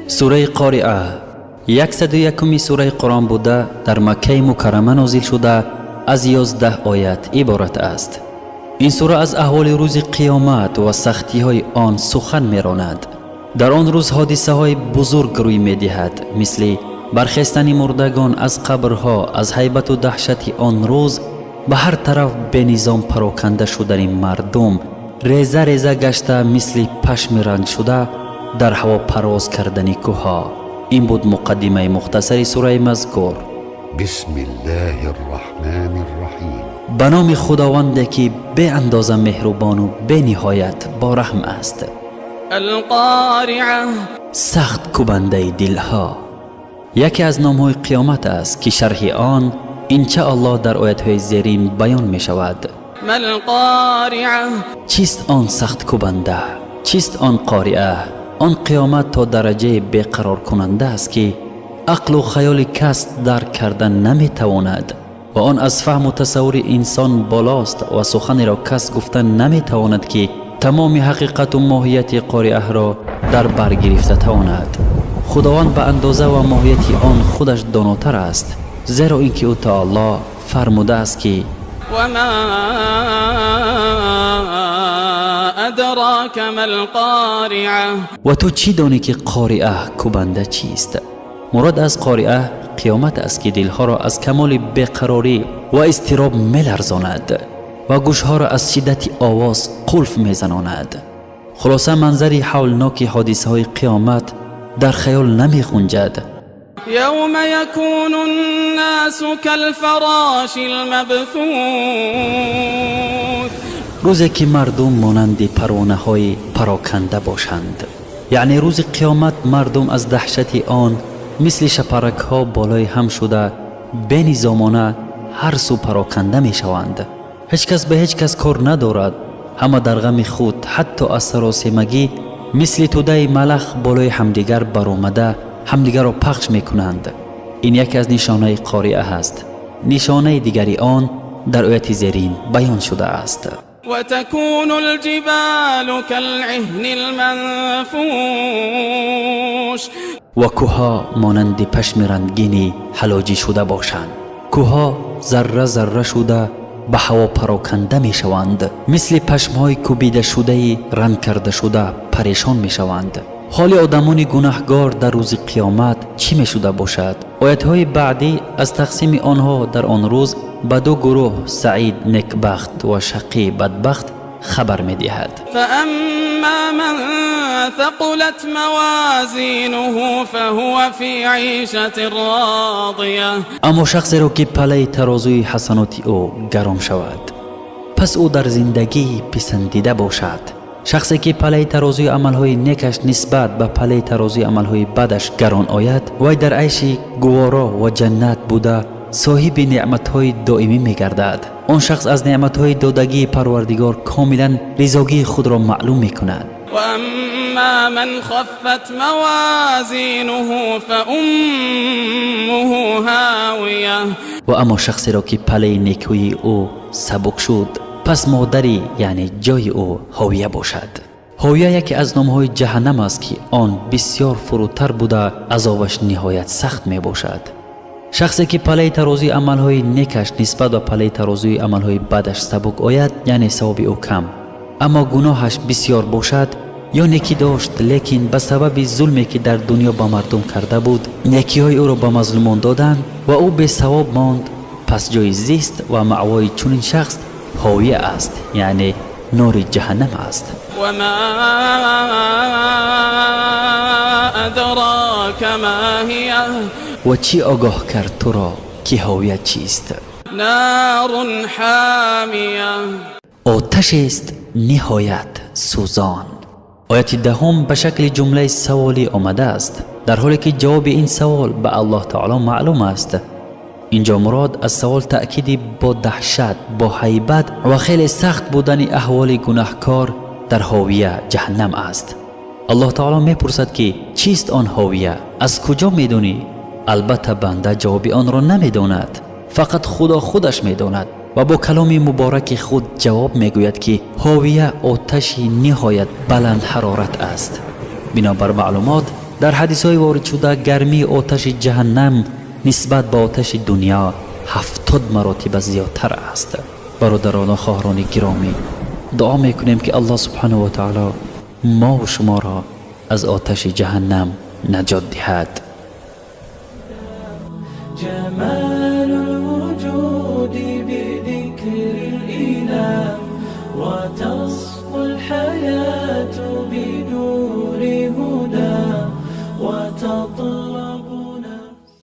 سوره قارعه 101 سوره قرآن بوده، در مکه مکرمه نازل شده، از 11 آیت عبارت است. این سوره از احوال روز قیامت و سختی های آن سخن میراند. در آن روز حادثه های بزرگ روی میدهد، مثل برخستن مردگان از قبرها. از هیبت و دهشت آن روز به هر طرف به نظام پراکنده شدن مردم، ریزه ریزه گشته مثل پشم رنگ شده در هوا پرواز کردن کوها. این بود مقدمه مختصر سوره مذکور. بسم الله الرحمن الرحیم. به نام خداوندی که به اندازه مهربان و به نهایت با رحم است. القارعه، سخت کوبنده دلها. یکی از نام‌های قیامت است که شرح آن انشاء الله در آیات‌های زیرین بیان می شود. ما القارعه، چیست آن سخت کوبنده؟ چیست آن قارعه؟ آن قیامت تا درجه بیقرار کننده است که عقل و خیال کس درک کردن نمی تواند و آن از فهم و تصور انسان بالاست و سخن را کس گفتن نمی تواند که تمام حقیقت و ماهیت قارعه را در بر گرفته تواند. خداوند به اندازه و ماهیت آن خودش داناتر است، زیرا اینکه او تعالی فرموده است که و ما ادراک ما القارعه. و تو چی دانی که قارعه کوبنده چیست؟ مراد از قارعه قیامت است که دلها را از کمال بیقراری و اضطراب می‌لرزاند و گوشها را از شدت آواز قلف می‌زناند. خلاصه منظری هولناک حادثه های قیامت در خیال نمی‌گنجد. یوم یکون الناس کالفراش المبثوث، روزی که مردم مانند پروانه های پراکنده باشند، یعنی روز قیامت مردم از دهشت آن مثل شپرک ها بالای هم شده به نظامانه هر سو پراکنده می شوند. هیچ کس به هیچ کس کار ندارد، همه در غم خود، حتی از سراسیمگی مثل توده ملخ بالای همدیگر برآمده همدیگر را پخش می کنند. این یکی از نشانه قارعه است. نشانه دیگری آن در آیت زیرین بیان شده است. و تکون الجبال کالعهن المنفوش، و کوها مانند پشم رنگین حلاجی شده باشند. کوها ذره ذره شده به هوا پراکنده می شوند، مثل پشمهای کوبیده شده رنگ کرده شده پریشان می شوند. حال آدمان گناهگار در روز قیامت چی می شده باشد؟ آیت‌های بعدی از تقسیم آنها در آن روز به دو گروه، سعید نیکبخت و شقی بدبخت، خبر می دهد. فاما من ثقلت موازینه فهو فی عیشة راضیه، اما شخصی را که پله ترازوی حسنات او گرم شود، پس او در زندگی پسندیده باشد. شخصی که پله ترازوی عملهای نیکش نسبت به پله ترازوی عملهای بدش گران آید، وی در عیش گوارا و جنت بوده صاحب نعمتهای دائمی می گردد. آن شخص از نعمتهای دادگی پروردگار کاملا رضایتی خود را معلوم می کند. و اما من خفت موازینه فامه هاویه، و اما شخصی را که پله نیکویی او سبک شد، پس مادری یعنی جای او هاویه باشد. هاویه یکی از نامهای جهنم است که آن بسیار فروتر بوده عذابش نهایت سخت می باشد. شخصی که پله ترازوی عملهای نیکش نسبت به پله ترازوی عملهای بدش سبک آید، یعنی ثواب او کم، اما گناهش بسیار باشد، یا نیکی داشت لیکن به سبب ظلمی که در دنیا با مردم کرده بود نیکی های او را به مظلومان دادند و او به ثواب ماند، پس جای زیست و مأوای چنین شخص هاویه است، یعنی نار جهنم است. و ما ادراک ما هی، و چی آگاه کرد تو را که هاویه چیست؟ نار حامیه، آتش است نهایت سوزان. آیت دهم به شکل جمله سوالی آمده است، در حالی که جواب این سوال به الله تعالی معلوم است. اینجا مراد از سوال تأکیدی با دهشت، با هیبت و خیلی سخت بودن احوال گناهکار در هاویه جهنم است. الله تعالی میپرسد که چیست آن هاویه؟ از کجا میدونی؟ البته بنده جواب آن را نمیداند، فقط خدا خودش میداند و با کلام مبارک خود جواب میگوید که هاویه آتشی نهایت بلند حرارت است. بنابر معلومات در حدیث های وارد شده گرمی آتش جهنم نسبت به آتش دنیا 70 مراتب زیادتر است. برادران و خواهران گرامی، دعا میکنیم که الله سبحانه و تعالی ما و شما را از آتش جهنم نجات دهد.